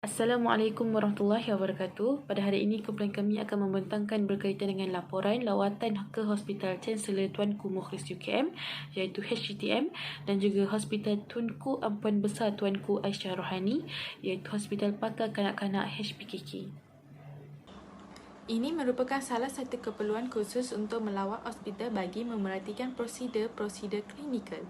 Assalamualaikum warahmatullahi wabarakatuh. Pada hari ini, kumpulan kami akan membentangkan berkaitan dengan laporan lawatan ke Hospital Chancellor Tuanku Mukhris UKM iaitu HCTM dan juga Hospital Tunku Ampuan Besar Tuanku Aisyah Rohani iaitu Hospital Pakar Kanak-Kanak HPKK. Ini merupakan salah satu keperluan khusus untuk melawat hospital bagi memerhatikan prosedur-prosedur klinikal.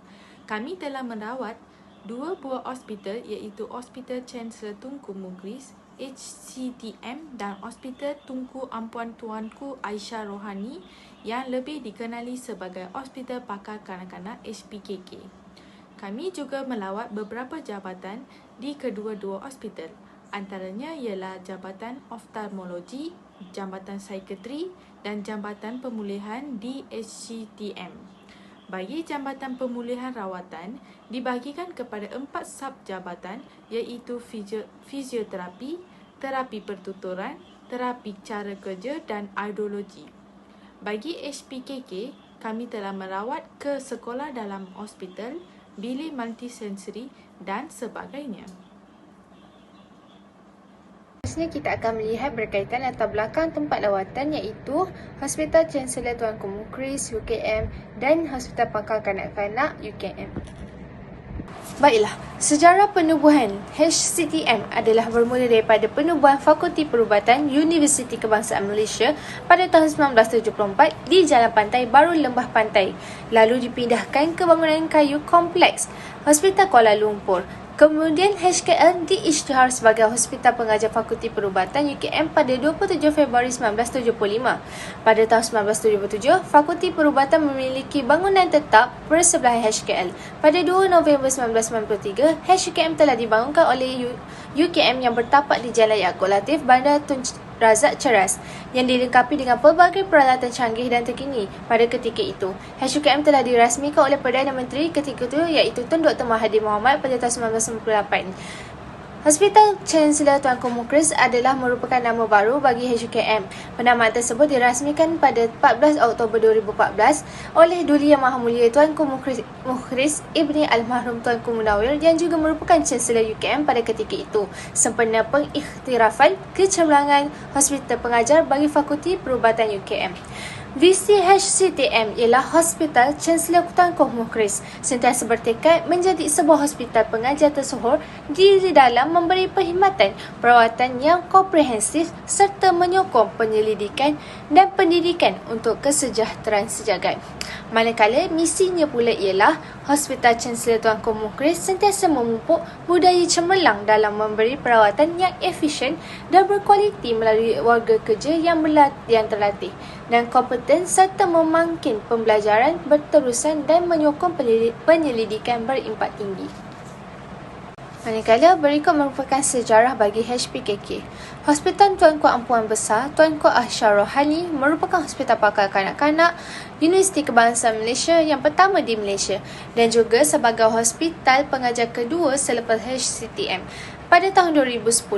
Kami telah merawat dua buah hospital iaitu Hospital Chancellor Tunku Mukhris HCTM dan Hospital Tunku Ampuan Tuanku Aisyah Rohani yang lebih dikenali sebagai Hospital Pakar Kanak-Kanak HPKK. Kami juga melawat beberapa jabatan di kedua-dua hospital. Antaranya ialah Jabatan Oftalmologi, Jabatan Psikiatri dan Jabatan Pemulihan di HCTM. Bagi Jabatan Pemulihan Rawatan, dibahagikan kepada 4 sub-jabatan iaitu fizioterapi, terapi pertuturan, terapi cara kerja dan audiologi. Bagi HPKK, kami telah merawat ke sekolah dalam hospital, bilik multisensori dan sebagainya. Seterusnya kita akan melihat berkaitan latar belakang tempat lawatan iaitu Hospital Chancellor Tuanku Mukhris UKM dan Hospital Pakar Kanak-Kanak UKM. Baiklah, sejarah penubuhan HCTM adalah bermula daripada penubuhan Fakulti Perubatan Universiti Kebangsaan Malaysia pada tahun 1974 di Jalan Pantai Baru Lembah Pantai, lalu dipindahkan ke bangunan kayu kompleks Hospital Kuala Lumpur. Kemudian HKL diisytihar sebagai Hospital Pengajar Fakulti Perubatan UKM pada 27 Februari 1975. Pada tahun 1977, Fakulti Perubatan memiliki bangunan tetap bersebelahan HKL. Pada 2 November 1993, HKM telah dibangunkan oleh UKM yang bertapak di Jalan Yaakob Latif, Bandar Tun Razak Ceras yang dilengkapi dengan pelbagai peralatan canggih dan terkini pada ketika itu. HUKM telah dirasmikan oleh Perdana Menteri ketika itu iaitu Tun Dr. Mahathir Mohamad pada tahun 1998. Hospital Chancellor Tuanku Mukhris adalah merupakan nama baru bagi HUKM. Penamaan tersebut dirasmikan pada 14 Oktober 2014 oleh Duli Yang Maha Mulia Tuanku Mukhris Ibni Almarhum Tuanku Munawir yang juga merupakan Chancellor UKM pada ketika itu, sempena pengiktirafan kecemerlangan Hospital Pengajar bagi Fakulti Perubatan UKM. Visi HCTM ialah Hospital Chancellor Tuanku Mukhris sentiasa bertekad menjadi sebuah hospital pengajar tersohor di dalam memberi perkhidmatan perawatan yang komprehensif serta menyokong penyelidikan dan pendidikan untuk kesejahteraan sejagat. Manakala misinya pula ialah Hospital Chancellor Tuanku Mukhris sentiasa memupuk budaya cemerlang dalam memberi perawatan yang efisien dan berkualiti melalui warga kerja yang terlatih dan kompeten serta memangkin pembelajaran berterusan dan menyokong penyelidikan berimpak tinggi. Manakala berikut merupakan sejarah bagi HPKK. Hospital Tuanku Ampuan Besar Tuanku Aisyah Rohani merupakan hospital pakar kanak-kanak Universiti Kebangsaan Malaysia yang pertama di Malaysia dan juga sebagai hospital pengajar kedua selepas HCTM. Pada tahun 2010,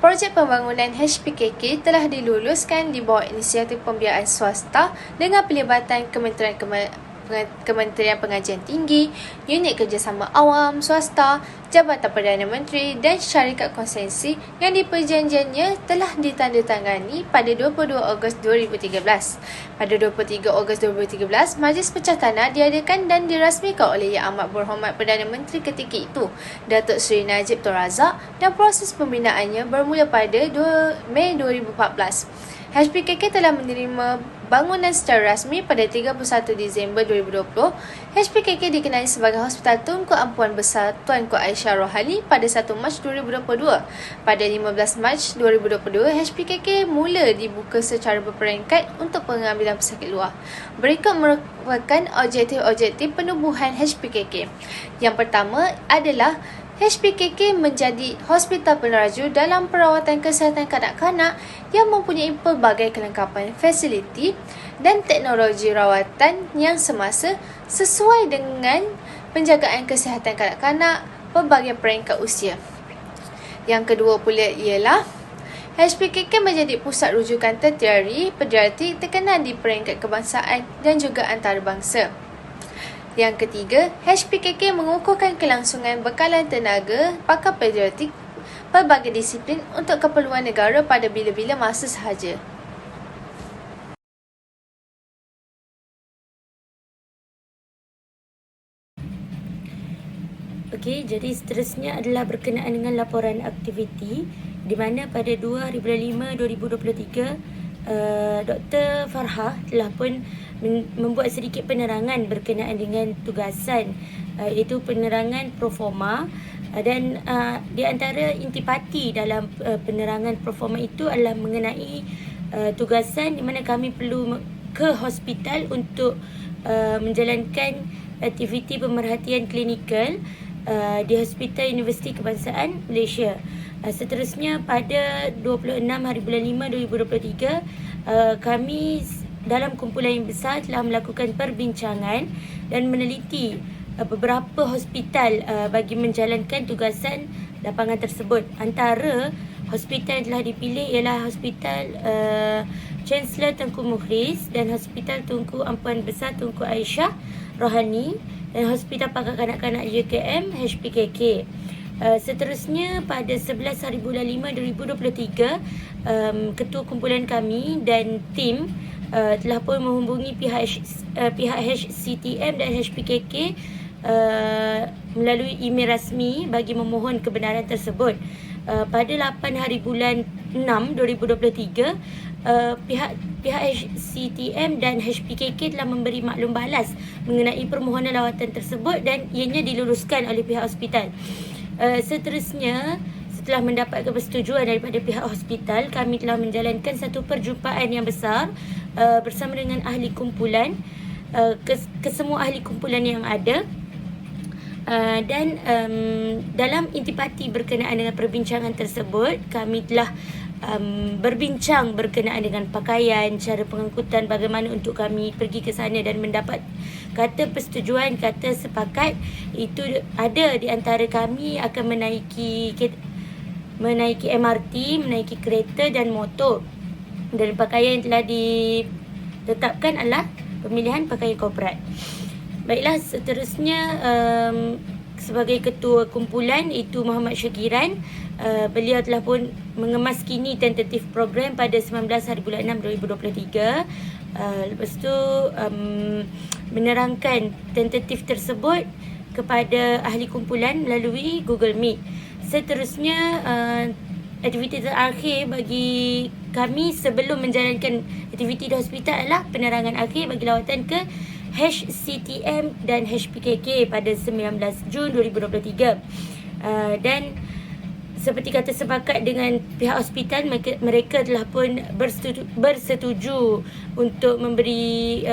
projek pembangunan HPKK telah diluluskan di bawah inisiatif pembiayaan swasta dengan pelibatan Kementerian Pengajian Tinggi, Unit Kerjasama Awam, Swasta, Jabatan Perdana Menteri dan syarikat konsensi yang diperjanjiannya telah ditandatangani pada 22 Ogos 2013. Pada 23 Ogos 2013, Majlis Pecah Tanah diadakan dan dirasmikan oleh Yang Amat Berhormat Perdana Menteri ketika itu, Datuk Seri Najib Tun Razak, dan proses pembinaannya bermula pada 2 Mei 2014. HPKK telah menerima bangunan secara rasmi pada 31 Disember 2020. HPKK dikenali sebagai Hospital Tunku Ampuan Besar Tuanku Aisyah Rohani pada 1 Mac 2022. Pada 15 Mac 2022, HPKK mula dibuka secara berperingkat untuk pengambilan pesakit luar. Berikut merupakan objektif-objektif penubuhan HPKK. Yang pertama adalah HPKK menjadi hospital peneraju dalam perawatan kesihatan kanak-kanak yang mempunyai pelbagai kelengkapan fasiliti dan teknologi rawatan yang semasa sesuai dengan penjagaan kesihatan kanak-kanak pelbagai peringkat usia. Yang kedua pula ialah HPKK menjadi pusat rujukan tertiari pediatrik terkenal di peringkat kebangsaan dan juga antarabangsa. Yang ketiga, HPKK mengukuhkan kelangsungan bekalan tenaga pakar pediatrik pelbagai disiplin untuk keperluan negara pada bila-bila masa sahaja. Okey, jadi seterusnya adalah berkenaan dengan laporan aktiviti di mana pada 2/5/2023 Dr. Farhah telah pun membuat sedikit penerangan berkenaan dengan tugasan iaitu penerangan proforma dan di antara intipati dalam penerangan proforma itu adalah mengenai tugasan di mana kami perlu ke hospital untuk menjalankan aktiviti pemerhatian klinikal di Hospital Universiti Kebangsaan Malaysia. Seterusnya pada 26 hari bulan 5 2023 kami dalam kumpulan yang besar telah melakukan perbincangan dan meneliti beberapa hospital bagi menjalankan tugasan lapangan tersebut. Antara hospital yang telah dipilih ialah Hospital Chancellor Tengku Mukhris dan Hospital Tunku Ampuan Besar Tunku Aisyah Rohani dan Hospital Pakar Kanak-Kanak UKM HPKK. Seterusnya pada 11 hari bulan 5 2023 ketua kumpulan kami dan tim telah pun menghubungi pihak HCTM dan HPKK melalui email rasmi bagi memohon kebenaran tersebut. Pada 8 hari bulan 6 2023 pihak HCTM dan HPKK telah memberi maklum balas mengenai permohonan lawatan tersebut dan ianya diluruskan oleh pihak hospital. Seterusnya, setelah mendapatkan persetujuan daripada pihak hospital, kami telah menjalankan satu perjumpaan yang besar bersama dengan ahli kumpulan, kesemua ahli kumpulan yang ada. Dan dalam intipati berkenaan dengan perbincangan tersebut, kami telah berbincang berkenaan dengan pakaian, cara pengangkutan, bagaimana untuk kami pergi ke sana dan mendapat kata persetujuan, kata sepakat itu ada di antara kami akan menaiki MRT, menaiki kereta dan motor. Dan pakaian yang telah ditetapkan adalah pemilihan pakaian korporat. Baiklah, seterusnya sebagai ketua kumpulan itu Muhammad Syakiran, beliau telah pun mengemas kini tentatif program pada 19 hari bulan 6 2023. Lepas tu menerangkan tentatif tersebut kepada ahli kumpulan melalui Google Meet. Seterusnya aktiviti terakhir bagi kami sebelum menjalankan aktiviti di hospital adalah penerangan akhir bagi lawatan ke HCTM dan HPKK pada 19 Jun 2023. Dan seperti kata sepakat dengan pihak hospital, mereka telah pun bersetuju untuk memberi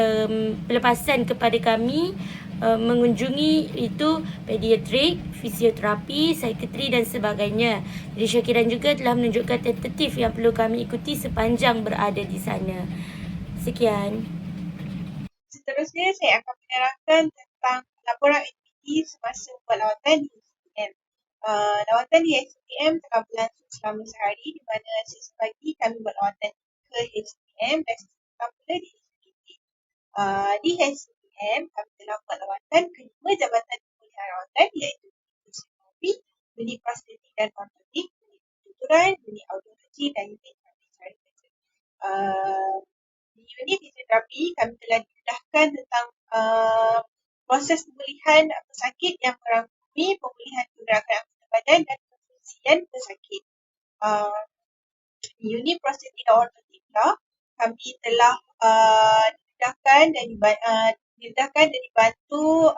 pelepasan kepada kami mengunjungi itu pediatrik, fisioterapi, psikiatri dan sebagainya. Jadi Syakiran juga telah menunjukkan tentatif yang perlu kami ikuti sepanjang berada di sana. Sekian. Seterusnya, saya akan menerangkan tentang laporan aktiviti semasa buat lawatan di HCTM. Lawatan di HCTM telah berlangsung selama sehari di mana sesi pagi kami buat lawatan ke HCTM dan sesi petang pula di HCTM. Di HCTM, kami telah buat lawatan ke 5 jabatan pemulihan rawatan iaitu fisioterapi, unit prostetik dan ortotik, unit ketuturan, unit audiologi dan unit terapi cara kerja. Di unit fisioterapi, kami telah didedahkan tentang proses pemulihan pesakit yang merangkumi pemulihan pergerakan anggota badan dan kefungsian pesakit. Di unit prostetik dan ortotik pula, kami telah didedahkan dan dibantu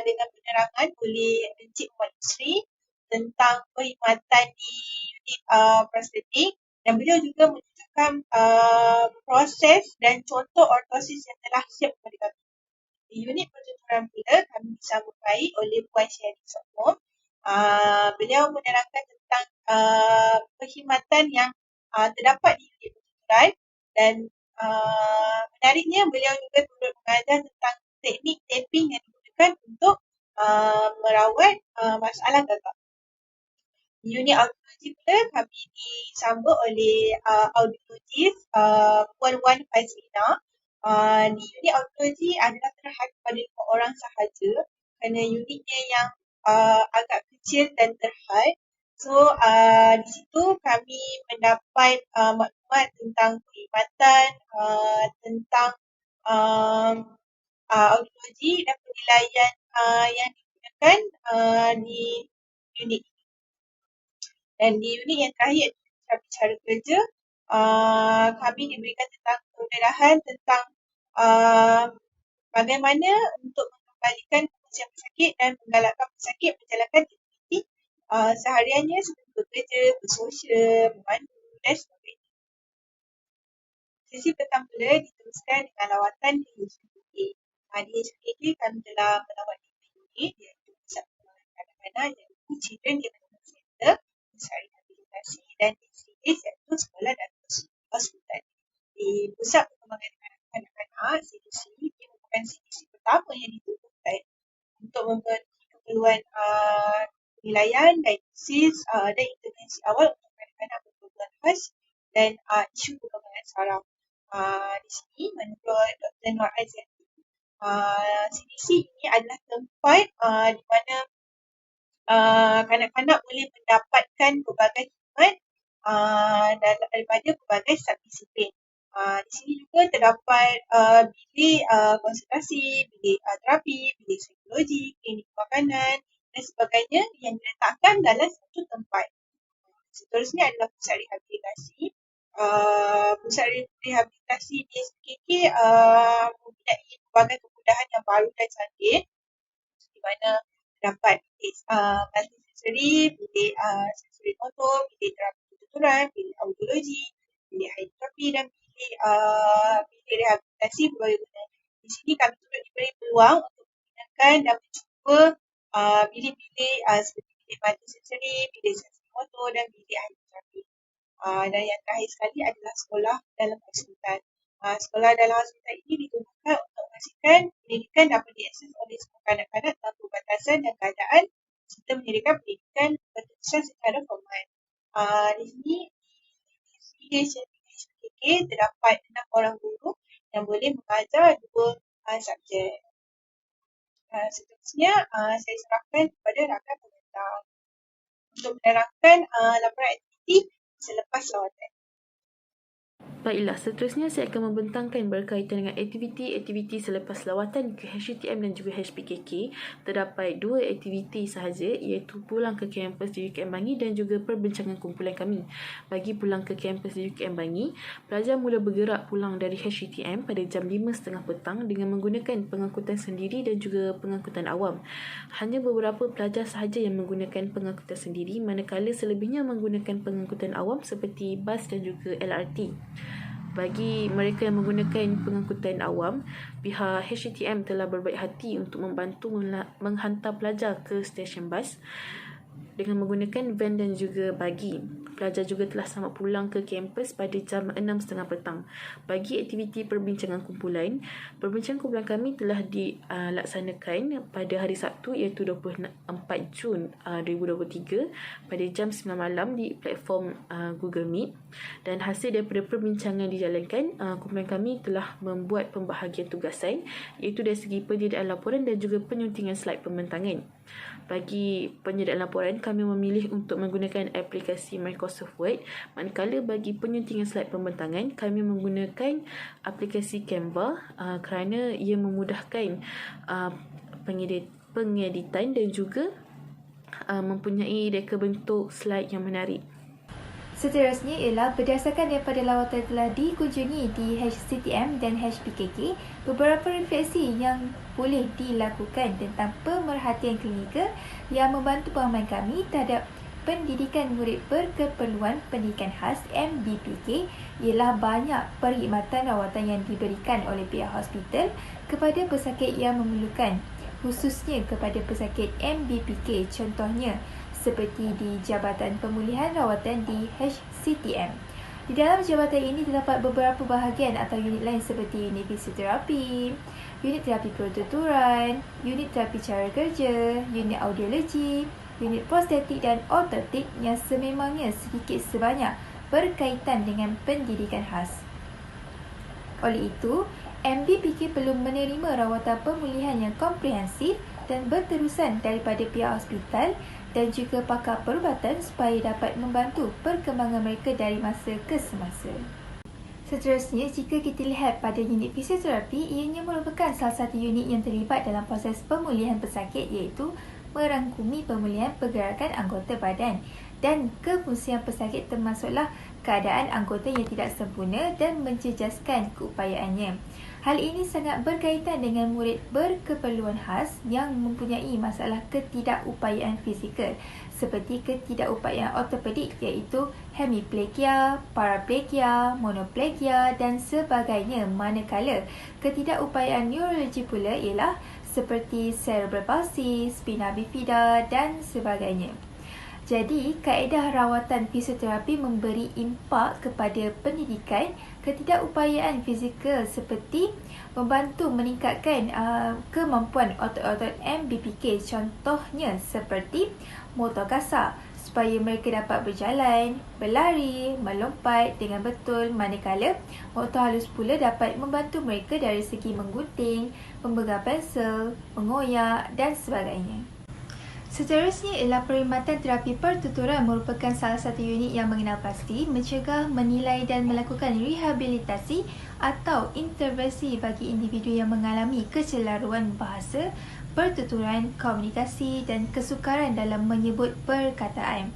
dengan penerangan oleh Encik Muhammad Isri tentang perkhidmatan di unit prostetik, dan beliau juga menunjukkan proses dan contoh ortosis yang telah siap kepada kami. Di unit pertuturan pula, kami disambut baik oleh Puan Syahri Sokmo. Beliau menerangkan tentang perkhidmatan yang terdapat di unit pertuturan dan menariknya beliau juga turut mengajar tentang teknik taping yang digunakan untuk merawat masalah gagak. Di unit audiologi pula, kami disambut oleh audiologis Puan Wan Fazlina. Di unit audiologi adalah terhad pada 5 orang sahaja kerana unitnya yang agak kecil dan terhad. So, di situ kami mendapat maklumat tentang perkhidmatan, tentang um, audiologi dan penilaian yang digunakan di unit ini. Dan di unit yang terakhir, cara kerja, kami diberikan tentang kemudahan tentang bagaimana untuk mengembalikan kemampuan pesakit dan menggalakkan pesakit menjalankan aktiviti sehariannya seperti bekerja, bersosial, memandu dan sebagainya. Sesi pertama diteruskan dengan lawatan di HKK. Di HKK kami telah melawat 5 unit iaitu Pusat Perkembangan Kanak-kanak iaitu Children Development Center, Pusat Rehabilitasi dan SCH iaitu Sekolah dan Hospital. Di Pusat Perkembangan Kanak-kanak CDC, ia merupakan CDC pertama yang ditubuhkan untuk memberi keperluan penilaian, diagnosis dan intervensi awal untuk kanak-kanak berkebutuhan khas dan isu perkembangan saraf. Di sini menurut Dr. Nur Aizati, CDC ini adalah tempat di mana kanak-kanak boleh mendapatkan pelbagai khidmat daripada pelbagai subdisiplin. Di sini juga terdapat bilik konsultasi, bilik terapi, bilik psikologi, klinik makanan dan sebagainya yang diletakkan dalam satu tempat. Seterusnya adalah pusat rehabilitasi. Pusat rehabilitasi di SKK mempunyai pelbagai kemudahan yang baru dan canggih di mana terdapat bilik multisensory, bilik sensori motor, bilik terapi tuturan, bilik audiologi, bilik hidroterapi dan bilik rehabilitasi berbagai guna. Di sini kami turut diberi peluang untuk menggunakan dan mencuba bilik-bilik seperti bilik multisensory, bilik sensori motor dan bilik hidroterapi. Dan yang terakhir sekali adalah sekolah dalam hospital. Sekolah dalam hospital ini ditubuhkan untuk memastikan pendidikan dapat diakses oleh semua kanak-kanak tanpa batasan dan keadaan serta menyediakan pendidikan berterusan secara formal. Di sini di HKK terdapat 6 orang guru yang boleh mengajar 2 subjek. Seterusnya saya serahkan kepada rakan pembentang untuk menerangkan laporan aktiviti selepas lawatan. Baiklah, seterusnya saya akan membentangkan berkaitan dengan aktiviti-aktiviti selepas lawatan ke HCTM dan juga HPKK. Terdapat 2 aktiviti sahaja iaitu pulang ke kampus di UKM Bangi dan juga perbincangan kumpulan kami. Bagi pulang ke kampus di UKM Bangi, pelajar mula bergerak pulang dari HCTM pada jam 5.30 petang dengan menggunakan pengangkutan sendiri dan juga pengangkutan awam. Hanya beberapa pelajar sahaja yang menggunakan pengangkutan sendiri, manakala selebihnya menggunakan pengangkutan awam seperti bas dan juga LRT. Bagi mereka yang menggunakan pengangkutan awam, pihak HCTM telah berbaik hati untuk membantu menghantar pelajar ke stesen bas dengan menggunakan van dan juga bagi. Pelajar juga telah selamat pulang ke kampus pada jam 6.30 petang. Bagi aktiviti perbincangan kumpulan kami telah dilaksanakan pada hari Sabtu iaitu 24 Jun 2023 pada jam 9 malam di platform Google Meet. Dan hasil daripada perbincangan dijalankan, kumpulan kami telah membuat pembahagian tugasan iaitu dari segi penyediaan laporan dan juga penyuntingan slide pembentangan. Bagi penyediaan laporan, kami memilih untuk menggunakan aplikasi Microsoft Word, manakala bagi penyuntingan slide pembentangan, kami menggunakan aplikasi Canva kerana ia memudahkan pengeditan dan juga mempunyai reka bentuk slide yang menarik. Seterusnya ialah berdasarkan daripada lawatan telah dikunjungi di HCTM dan HPKK, beberapa refleksi yang boleh dilakukan tentang pemerhatian klinikal yang membantu pemahaman kami terhadap pendidikan murid berkeperluan pendidikan khas MBPK ialah banyak perkhidmatan rawatan yang diberikan oleh pihak hospital kepada pesakit yang memerlukan, khususnya kepada pesakit MBPK, contohnya seperti di Jabatan Pemulihan Rawatan di HCTM. Di dalam jabatan ini terdapat beberapa bahagian atau unit lain seperti unit fisioterapi, unit terapi pertuturan, unit terapi cara kerja, unit audiologi, unit prostetik dan ortotik yang sememangnya sedikit sebanyak berkaitan dengan pendidikan khas. Oleh itu, MBPK perlu menerima rawatan pemulihan yang komprehensif dan berterusan daripada pihak hospital dan juga pakar perubatan supaya dapat membantu perkembangan mereka dari masa ke semasa. Seterusnya, jika kita lihat pada unit fisioterapi, ianya merupakan salah satu unit yang terlibat dalam proses pemulihan pesakit iaitu merangkumi pemulihan pergerakan anggota badan dan kefungsian pesakit termasuklah keadaan anggota yang tidak sempurna dan mencejaskan keupayaannya. Hal ini sangat berkaitan dengan murid berkeperluan khas yang mempunyai masalah ketidakupayaan fizikal seperti ketidakupayaan ortopedik iaitu hemiplegia, paraplegia, monoplegia dan sebagainya, manakala ketidakupayaan neurologi pula ialah seperti cerebral palsy, spina bifida dan sebagainya. Jadi, kaedah rawatan fisioterapi memberi impak kepada pendidikan ketidakupayaan fizikal seperti membantu meningkatkan kemampuan otot-otot MBPK, contohnya seperti motor kasar supaya mereka dapat berjalan, berlari, melompat dengan betul, manakala motor halus pula dapat membantu mereka dari segi menggunting, memegang pensel, mengoyak dan sebagainya. Seterusnya ialah perkhidmatan terapi pertuturan merupakan salah satu unit yang mengenal pasti, mencegah, menilai dan melakukan rehabilitasi atau intervensi bagi individu yang mengalami kecelaruan bahasa, pertuturan, komunikasi dan kesukaran dalam menyebut perkataan.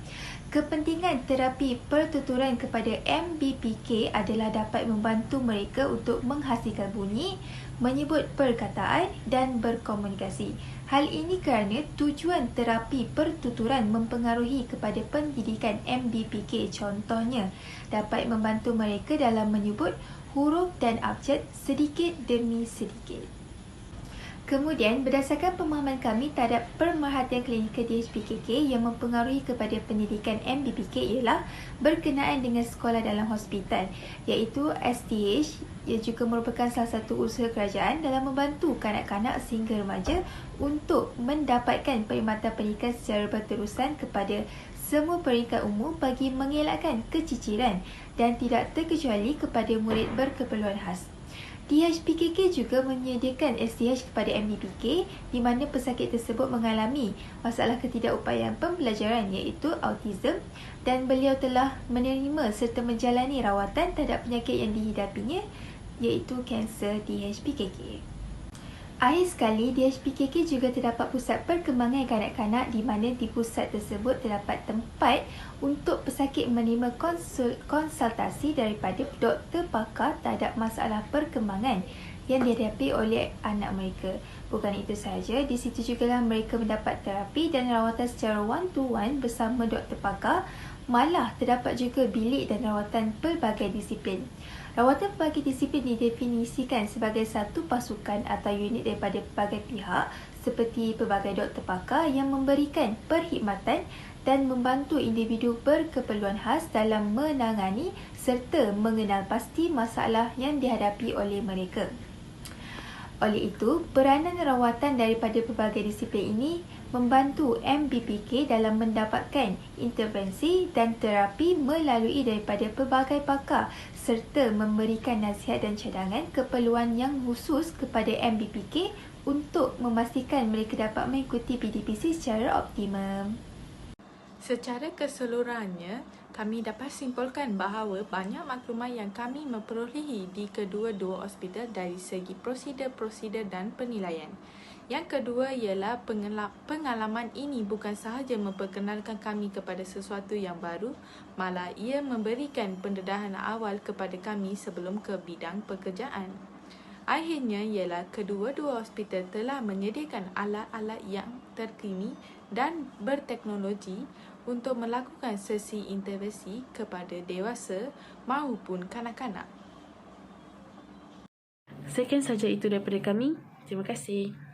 Kepentingan terapi pertuturan kepada MBPK adalah dapat membantu mereka untuk menghasilkan bunyi, menyebut perkataan dan berkomunikasi. Hal ini kerana tujuan terapi pertuturan mempengaruhi kepada pendidikan MBPK, contohnya dapat membantu mereka dalam menyebut huruf dan abjad sedikit demi sedikit. Kemudian, berdasarkan pemahaman kami terhadap pemerhatian klinikal DHPKK yang mempengaruhi kepada pendidikan MBPK ialah berkenaan dengan sekolah dalam hospital, iaitu STH, ia juga merupakan salah satu usaha kerajaan dalam membantu kanak-kanak sehingga remaja untuk mendapatkan perkhidmatan pendidikan secara berterusan kepada semua peringkat umur bagi mengelakkan keciciran dan tidak terkecuali kepada murid berkeperluan khas. DHPKK juga menyediakan STH kepada MBPK di mana pesakit tersebut mengalami masalah ketidakupayaan pembelajaran iaitu autism dan beliau telah menerima serta menjalani rawatan terhadap penyakit yang dihidapinya iaitu kanser DHPKK. Akhir sekali, DHPKK juga terdapat pusat perkembangan kanak-kanak di mana di pusat tersebut terdapat tempat untuk pesakit menerima konsultasi daripada doktor pakar terhadap masalah perkembangan yang dihadapi oleh anak mereka. Bukan itu sahaja, di situ jugalah mereka mendapat terapi dan rawatan secara one-to-one bersama doktor pakar. Malah terdapat juga bilik dan rawatan pelbagai disiplin. Rawatan pelbagai disiplin didefinisikan sebagai satu pasukan atau unit daripada pelbagai pihak seperti pelbagai doktor pakar yang memberikan perkhidmatan dan membantu individu berkeperluan khas dalam menangani serta mengenal pasti masalah yang dihadapi oleh mereka. Oleh itu, peranan rawatan daripada pelbagai disiplin ini membantu MBPK dalam mendapatkan intervensi dan terapi melalui daripada pelbagai pakar serta memberikan nasihat dan cadangan keperluan yang khusus kepada MBPK untuk memastikan mereka dapat mengikuti PDPC secara optimum. Secara keseluruhannya, kami dapat simpulkan bahawa banyak maklumat yang kami memperolehi di kedua-dua hospital dari segi prosedur-prosedur dan penilaian. Yang kedua ialah pengalaman ini bukan sahaja memperkenalkan kami kepada sesuatu yang baru, malah ia memberikan pendedahan awal kepada kami sebelum ke bidang pekerjaan. Akhirnya ialah kedua-dua hospital telah menyediakan alat-alat yang terkini dan berteknologi untuk melakukan sesi intervensi kepada dewasa maupun kanak-kanak. Sekian saja itu daripada kami. Terima kasih.